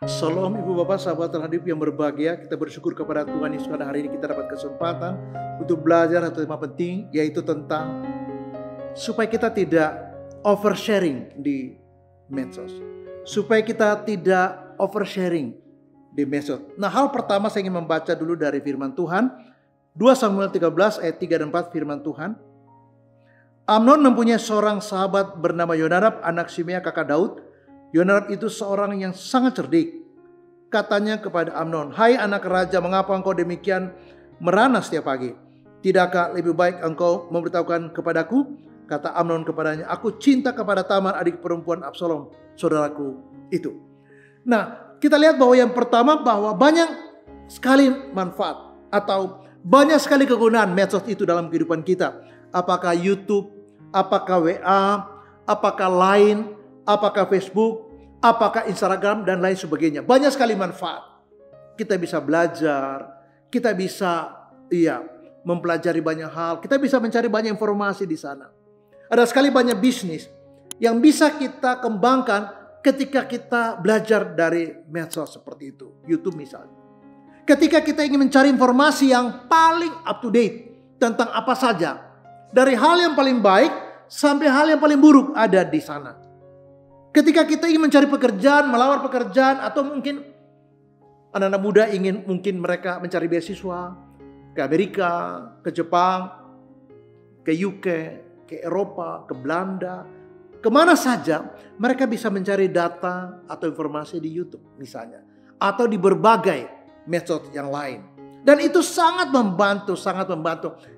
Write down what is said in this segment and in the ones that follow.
Shalom Ibu Bapak sahabat terhadap yang berbahagia. Kita bersyukur kepada Tuhan Yesus karena hari ini kita dapat kesempatan untuk belajar satu tema penting, yaitu tentang supaya kita tidak oversharing di medsos. Supaya kita tidak oversharing di medsos. Nah, hal pertama saya ingin membaca dulu dari firman Tuhan. 2 Samuel 13 ayat 3 dan 4 firman Tuhan. Amnon mempunyai seorang sahabat bernama Yonadab, anak Shimea kakak Daud. Yonadab itu seorang yang sangat cerdik. Katanya kepada Amnon, "Hai anak raja, mengapa engkau demikian merana setiap pagi? Tidakkah lebih baik engkau memberitahukan kepadaku?" Kata Amnon kepadanya, "Aku cinta kepada Tamar, adik perempuan Absalom, saudaraku itu." Nah, kita lihat bahwa yang pertama bahwa banyak sekali manfaat atau banyak sekali kegunaan medsos itu dalam kehidupan kita. Apakah YouTube, apakah WA, apakah Line, apakah Facebook, apakah Instagram dan lain sebagainya. Banyak sekali manfaat. Kita bisa belajar, kita bisa mempelajari banyak hal, kita bisa mencari banyak informasi di sana. Ada sekali banyak bisnis yang bisa kita kembangkan ketika kita belajar dari medsos seperti itu. YouTube misalnya. Ketika kita ingin mencari informasi yang paling up to date tentang apa saja, dari hal yang paling baik sampai hal yang paling buruk ada di sana. Ketika kita ingin mencari pekerjaan, melamar pekerjaan, atau mungkin anak-anak muda ingin mungkin mereka mencari beasiswa ke Amerika, ke Jepang, ke UK, ke Eropa, ke Belanda, kemana saja mereka bisa mencari data atau informasi di YouTube misalnya, atau di berbagai medsos yang lain. Dan itu sangat membantu.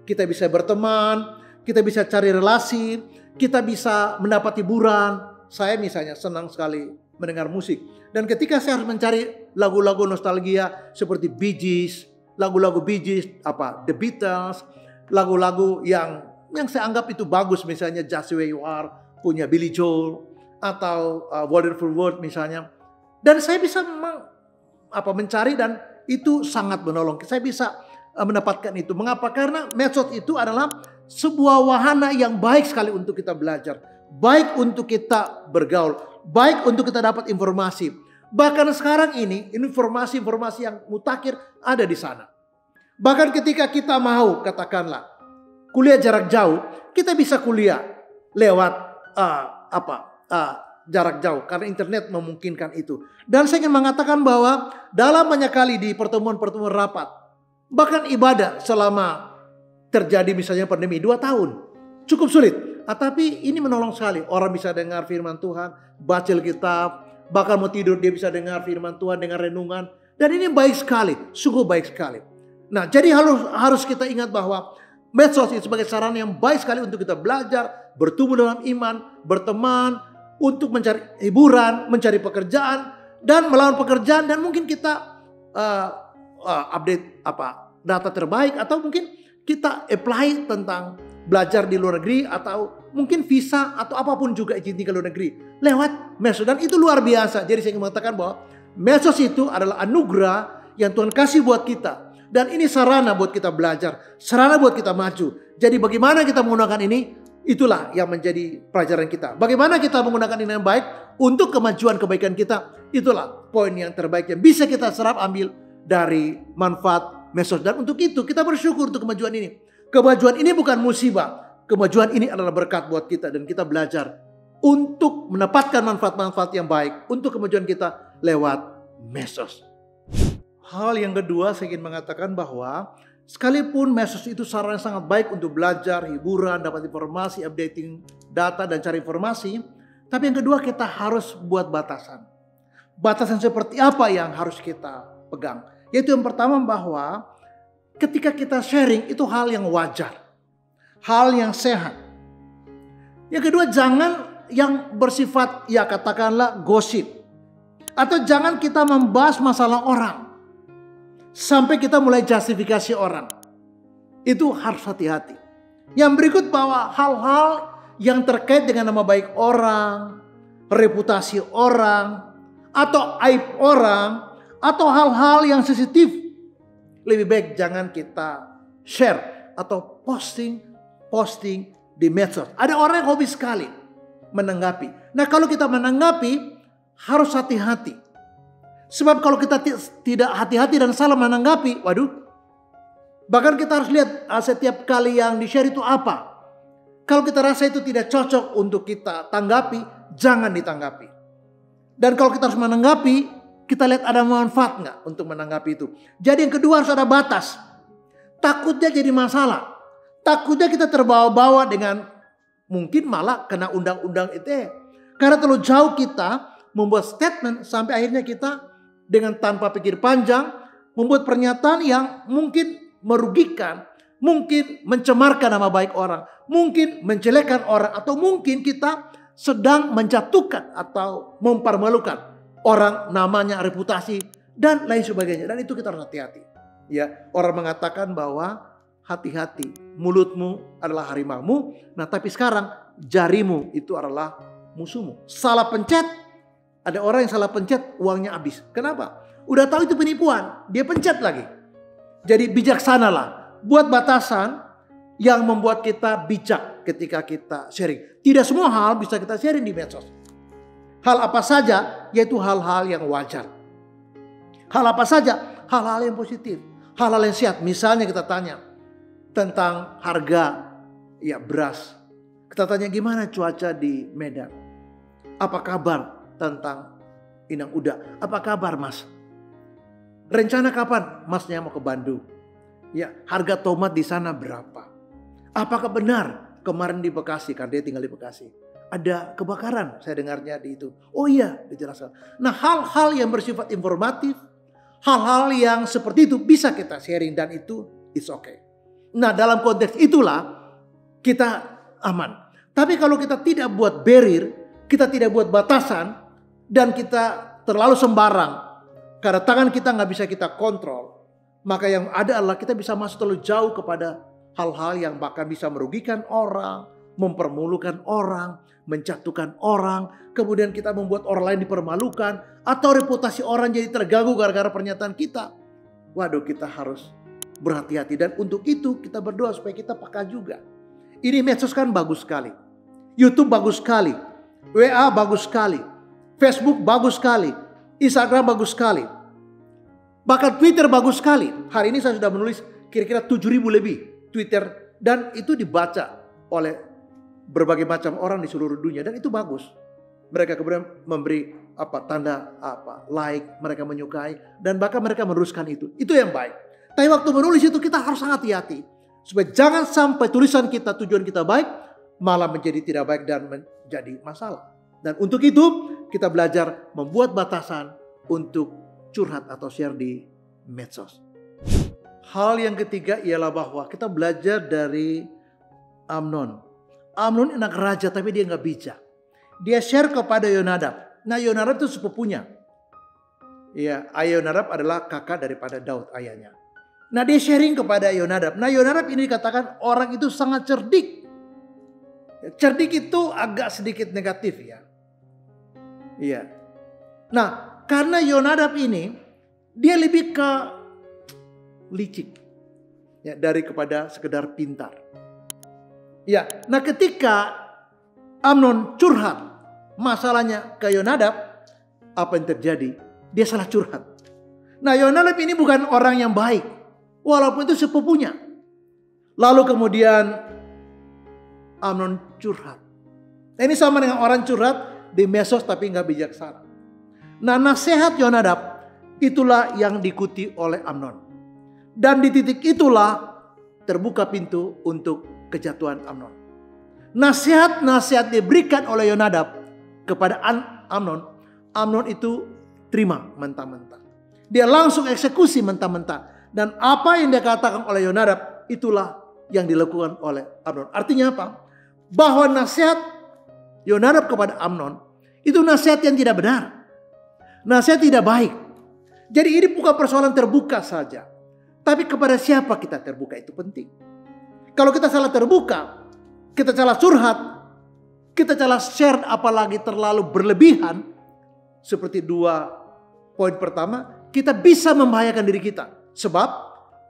Kita bisa berteman, kita bisa cari relasi, kita bisa mendapat hiburan. Saya misalnya senang sekali mendengar musik. Dan ketika saya harus mencari lagu-lagu nostalgia seperti Bee Gees, lagu-lagu Bee Gees, The Beatles, lagu-lagu yang saya anggap itu bagus, misalnya Just the Way You Are, punya Billy Joel, atau Wonderful World misalnya. Dan saya bisa mencari dan itu sangat menolong. Saya bisa mendapatkan itu. Mengapa? Karena medsos itu adalah sebuah wahana yang baik sekali untuk kita belajar. Baik untuk kita bergaul. Baik untuk kita dapat informasi. Bahkan sekarang ini informasi-informasi yang mutakhir ada di sana. Bahkan ketika kita mau katakanlah kuliah jarak jauh, kita bisa kuliah lewat jarak jauh karena internet memungkinkan itu. Dan saya ingin mengatakan bahwa dalam banyak kali di pertemuan-pertemuan rapat, bahkan ibadah selama terjadi misalnya pandemi 2 tahun, cukup sulit. Tapi ini menolong sekali. Orang bisa dengar firman Tuhan, baca Alkitab, bahkan mau tidur dia bisa dengar firman Tuhan, dengar renungan. Dan ini baik sekali, sungguh baik sekali. Nah, jadi harus kita ingat bahwa medsos itu sebagai sarana yang baik sekali untuk kita belajar, bertumbuh dalam iman, berteman, untuk mencari hiburan, mencari pekerjaan, dan melawan pekerjaan, dan mungkin kita update data terbaik, atau mungkin kita apply tentang belajar di luar negeri, atau mungkin visa atau apapun juga izin tinggal di luar negeri lewat medsos. Dan itu luar biasa. Jadi saya ingin mengatakan bahwa medsos itu adalah anugerah yang Tuhan kasih buat kita, dan ini sarana buat kita belajar, sarana buat kita maju. Jadi bagaimana kita menggunakan ini? Itulah yang menjadi pelajaran kita. Bagaimana kita menggunakan ini yang baik untuk kemajuan kebaikan kita. Itulah poin yang terbaik yang bisa kita serap ambil dari manfaat medsos. Dan untuk itu kita bersyukur untuk kemajuan ini. Kemajuan ini bukan musibah. Kemajuan ini adalah berkat buat kita. Dan kita belajar untuk mendapatkan manfaat-manfaat yang baik untuk kemajuan kita lewat medsos. Hal yang kedua saya ingin mengatakan bahwa sekalipun medsos itu sarana yang sangat baik untuk belajar, hiburan, dapat informasi, updating data, dan cari informasi. Tapi yang kedua kita harus buat batasan. Batasan seperti apa yang harus kita pegang? Yaitu yang pertama bahwa ketika kita sharing itu hal yang wajar. Hal yang sehat. Yang kedua jangan yang bersifat katakanlah gosip. Atau jangan kita membahas masalah orang sampai kita mulai justifikasi orang. Itu harus hati-hati. Yang berikut bahwa hal-hal yang terkait dengan nama baik orang, reputasi orang, atau aib orang, atau hal-hal yang sensitif, lebih baik jangan kita share atau posting di medsos. Ada orang yang hobi sekali menanggapi. Nah, kalau kita menanggapi harus hati-hati. Sebab kalau kita tidak hati-hati dan salah menanggapi, waduh. Bahkan kita harus lihat setiap kali yang di-share itu apa. Kalau kita rasa itu tidak cocok untuk kita tanggapi, jangan ditanggapi. Dan kalau kita harus menanggapi, kita lihat ada manfaat nggak untuk menanggapi itu. Jadi yang kedua harus ada batas. Takutnya jadi masalah. Takutnya kita terbawa-bawa dengan mungkin malah kena undang-undang ITE. Karena terlalu jauh kita membuat statement sampai akhirnya kita dengan tanpa pikir panjang membuat pernyataan yang mungkin merugikan, mungkin mencemarkan nama baik orang, mungkin menjelekkan orang, atau mungkin kita sedang menjatuhkan atau mempermalukan orang, namanya, reputasi dan lain sebagainya. Dan itu kita harus hati-hati. Ya, orang mengatakan bahwa hati-hati, mulutmu adalah harimaumu. Nah, tapi sekarang jarimu itu adalah musuhmu. Salah pencet, ada orang yang salah pencet, uangnya habis. Kenapa? Udah tahu itu penipuan, dia pencet lagi. Jadi bijaksanalah, buat batasan yang membuat kita bijak ketika kita sharing. Tidak semua hal bisa kita sharing di medsos. Hal apa saja, yaitu hal-hal yang wajar. Hal apa saja, hal-hal yang positif, hal-hal yang sehat. Misalnya kita tanya tentang harga ya beras. Kita tanya gimana cuaca di Medan. Apa kabar tentang Inang Uda? Apa kabar Mas? Rencana kapan Masnya mau ke Bandung? Ya, harga tomat di sana berapa? Apakah benar kemarin di Bekasi, karena dia tinggal di Bekasi, ada kebakaran, saya dengarnya di itu. Oh iya, dijelaskan. Nah, hal-hal yang bersifat informatif, hal-hal yang seperti itu bisa kita sharing dan itu it's okay. Nah, dalam konteks itulah kita aman. Tapi kalau kita tidak buat barrier, kita tidak buat batasan, dan kita terlalu sembarang, karena tangan kita nggak bisa kita kontrol, maka yang ada adalah kita bisa masuk terlalu jauh kepada hal-hal yang bahkan bisa merugikan orang, mempermalukan orang, menjatuhkan orang, kemudian kita membuat orang lain dipermalukan, atau reputasi orang jadi terganggu gara-gara pernyataan kita. Waduh, kita harus berhati-hati, dan untuk itu kita berdoa supaya kita peka juga. Ini medsos kan bagus sekali, YouTube bagus sekali, WA bagus sekali, Facebook bagus sekali, Instagram bagus sekali, bahkan Twitter bagus sekali. Hari ini saya sudah menulis kira-kira 7.000 lebih Twitter, dan itu dibaca oleh berbagai macam orang di seluruh dunia, dan itu bagus. Mereka kemudian memberi tanda like, mereka menyukai, dan bahkan mereka meneruskan itu. Itu yang baik. Tapi waktu menulis itu kita harus sangat hati-hati supaya jangan sampai tulisan kita, tujuan kita baik, malah menjadi tidak baik dan menjadi masalah. Dan untuk itu kita belajar membuat batasan untuk curhat atau share di medsos. Hal yang ketiga ialah bahwa kita belajar dari Amnon. Amnon anak raja tapi dia nggak bijak. Dia share kepada Yonadab. Nah, Yonadab itu sepupunya. Ya, ayah Yonadab adalah kakak daripada Daud ayahnya. Nah, dia sharing kepada Yonadab. Nah, Yonadab ini dikatakan orang itu sangat cerdik. Cerdik itu agak sedikit negatif ya. Iya. Nah, karena Yonadab ini dia lebih ke licik ya, dari kepada sekedar pintar. Ya, nah ketika Amnon curhat masalahnya ke Yonadab, apa yang terjadi? Dia salah curhat. Nah, Yonadab ini bukan orang yang baik, walaupun itu sepupunya. Lalu kemudian Amnon curhat. Nah, ini sama dengan orang curhat di medsos tapi nggak bijaksana. Nah, nasihat Yonadab itulah yang diikuti oleh Amnon. Dan di titik itulah terbuka pintu untuk kejatuhan Amnon. Nasihat-nasihat diberikan oleh Yonadab kepada Amnon. Amnon itu terima mentah-mentah. Dia langsung eksekusi mentah-mentah. Dan apa yang dia katakan oleh Yonadab itulah yang dilakukan oleh Amnon. Artinya apa? Bahwa nasihat Yonadab kepada Amnon itu nasihat yang tidak benar. Nasihat tidak baik. Jadi ini bukan persoalan terbuka saja. Tapi kepada siapa kita terbuka itu penting. Kalau kita salah terbuka, kita salah curhat, kita salah share apalagi terlalu berlebihan. Seperti 2 poin pertama, kita bisa membahayakan diri kita. Sebab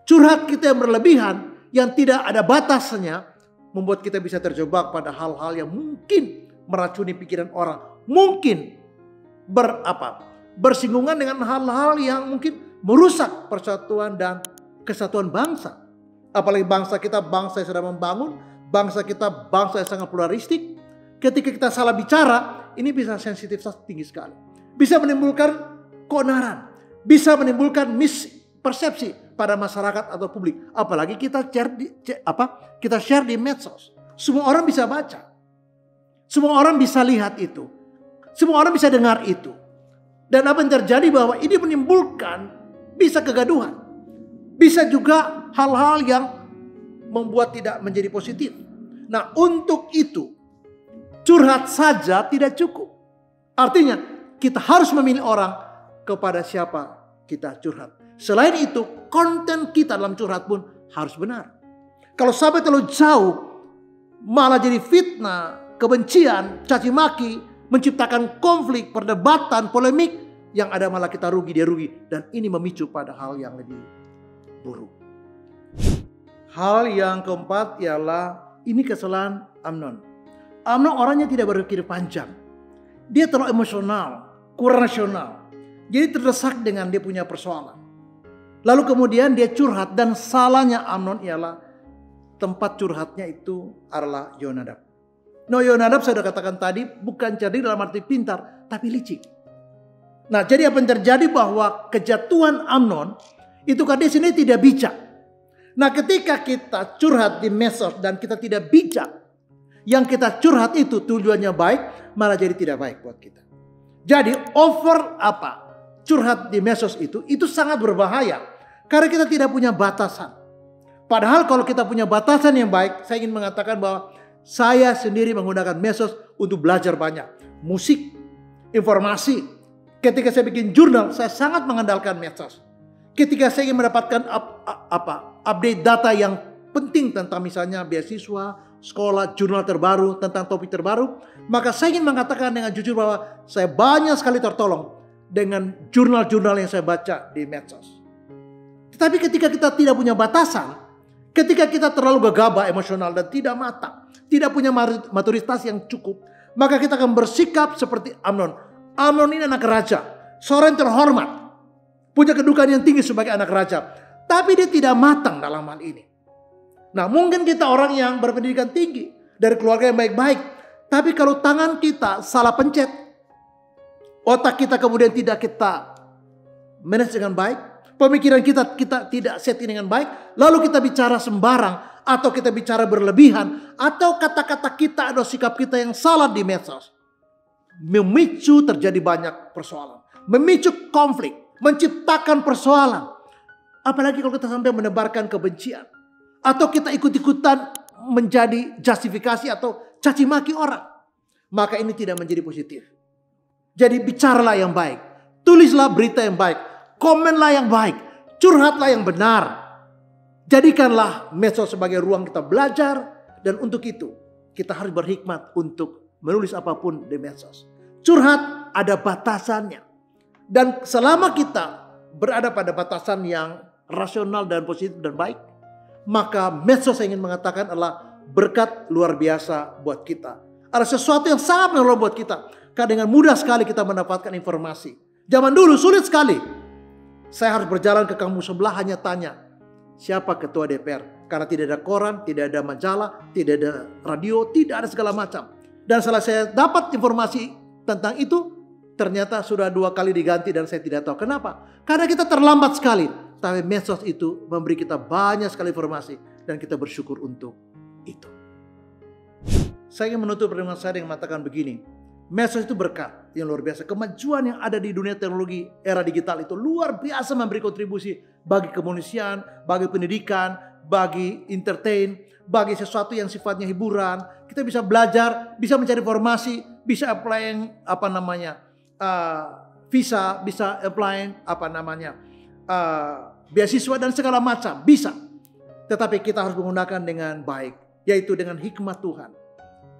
curhat kita yang berlebihan, yang tidak ada batasnya, membuat kita bisa terjebak pada hal-hal yang mungkin meracuni pikiran orang. Mungkin bersinggungan dengan hal-hal yang mungkin merusak persatuan dan kesatuan bangsa. Apalagi bangsa kita bangsa yang sedang membangun, bangsa kita bangsa yang sangat pluralistik. Ketika kita salah bicara, ini bisa sensitivitas tinggi sekali. Bisa menimbulkan keonaran, bisa menimbulkan mispersepsi pada masyarakat atau publik. Apalagi kita share di medsos. Semua orang bisa baca. Semua orang bisa lihat itu. Semua orang bisa dengar itu. Dan apa yang terjadi bahwa ini menimbulkan bisa kegaduhan. Bisa juga hal-hal yang membuat tidak menjadi positif. Nah, untuk itu curhat saja tidak cukup. Artinya kita harus memilih orang kepada siapa kita curhat. Selain itu, konten kita dalam curhat pun harus benar. Kalau sampai terlalu jauh malah jadi fitnah, kebencian, caci maki, menciptakan konflik, perdebatan, polemik, yang ada malah kita rugi, dia rugi. Dan ini memicu pada hal yang lebih buruk. Hal yang keempat ialah ini kesalahan Amnon. Amnon orangnya tidak berpikir panjang. Dia terlalu emosional, kurang rasional. Jadi terdesak dengan dia punya persoalan. Lalu kemudian dia curhat, dan salahnya Amnon ialah tempat curhatnya itu adalah Yonadab. No, Yonadab saya sudah katakan tadi bukan cerdik dalam arti pintar, tapi licik. Nah, jadi apa yang terjadi bahwa kejatuhan Amnon itu karena dia sendiri tidak bijak. Nah, ketika kita curhat di medsos dan kita tidak bijak, yang kita curhat itu tujuannya baik, malah jadi tidak baik buat kita. Jadi curhat di medsos itu sangat berbahaya karena kita tidak punya batasan. Padahal kalau kita punya batasan yang baik, saya ingin mengatakan bahwa saya sendiri menggunakan medsos untuk belajar banyak. Musik, informasi. Ketika saya bikin jurnal, saya sangat mengandalkan medsos. Ketika saya ingin mendapatkan update data yang penting tentang misalnya beasiswa, sekolah, jurnal terbaru, tentang topik terbaru, maka saya ingin mengatakan dengan jujur bahwa saya banyak sekali tertolong dengan jurnal-jurnal yang saya baca di medsos. Tetapi ketika kita tidak punya batasan, ketika kita terlalu gegabah emosional dan tidak matang, tidak punya maturitas yang cukup, maka kita akan bersikap seperti Amnon. Amnon ini anak raja, seorang yang terhormat, punya kedudukan yang tinggi sebagai anak raja, tapi dia tidak matang dalam hal ini. Nah, mungkin kita orang yang berpendidikan tinggi, dari keluarga yang baik-baik, tapi kalau tangan kita salah pencet, otak kita kemudian tidak kita manage dengan baik, pemikiran kita tidak setting dengan baik, lalu kita bicara sembarang, atau kita bicara berlebihan, atau kata-kata kita atau sikap kita yang salah di medsos, memicu terjadi banyak persoalan, memicu konflik, menciptakan persoalan. Apalagi kalau kita sampai menebarkan kebencian, atau kita ikut-ikutan menjadi justifikasi atau caci maki orang, maka ini tidak menjadi positif. Jadi bicaralah yang baik, tulislah berita yang baik, komenlah yang baik, curhatlah yang benar. Jadikanlah medsos sebagai ruang kita belajar, dan untuk itu kita harus berhikmat untuk menulis apapun di medsos. Curhat ada batasannya. Dan selama kita berada pada batasan yang rasional dan positif dan baik, maka medsos saya ingin mengatakan adalah berkat luar biasa buat kita. Ada sesuatu yang sangat menolong buat kita. Karena dengan mudah sekali kita mendapatkan informasi. Zaman dulu sulit sekali. Saya harus berjalan ke kampung sebelah hanya tanya, siapa ketua DPR? Karena tidak ada koran, tidak ada majalah, tidak ada radio, tidak ada segala macam. Dan setelah saya dapat informasi tentang itu, ternyata sudah 2 kali diganti dan saya tidak tahu kenapa. Karena kita terlambat sekali. Tapi medsos itu memberi kita banyak sekali informasi dan kita bersyukur untuk itu. Saya ingin menutup pertemuan saya dengan mengatakan begini. Medsos itu berkat yang luar biasa. Kemajuan yang ada di dunia teknologi era digital itu luar biasa memberi kontribusi bagi kemanusiaan, bagi pendidikan, bagi entertain, bagi sesuatu yang sifatnya hiburan. Kita bisa belajar, bisa mencari informasi, bisa apply yang visa, bisa apply beasiswa dan segala macam, bisa. Tetapi kita harus menggunakan dengan baik, yaitu dengan hikmat Tuhan.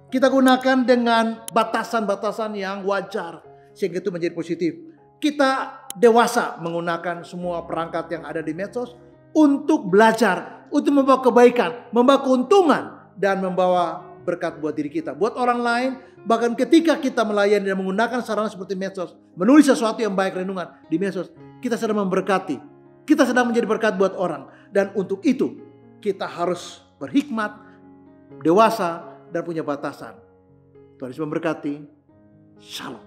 Kita gunakan dengan batasan-batasan yang wajar, sehingga itu menjadi positif. Kita dewasa menggunakan semua perangkat yang ada di medsos untuk belajar, untuk membawa kebaikan, membawa keuntungan, dan membawa berkat buat diri kita, buat orang lain. Bahkan ketika kita melayani dan menggunakan sarana seperti medsos, menulis sesuatu yang baik renungan di medsos, kita sedang memberkati. Kita sedang menjadi berkat buat orang. Dan untuk itu kita harus berhikmat, dewasa, dan punya batasan. Tuhan Yesus memberkati. Shalom.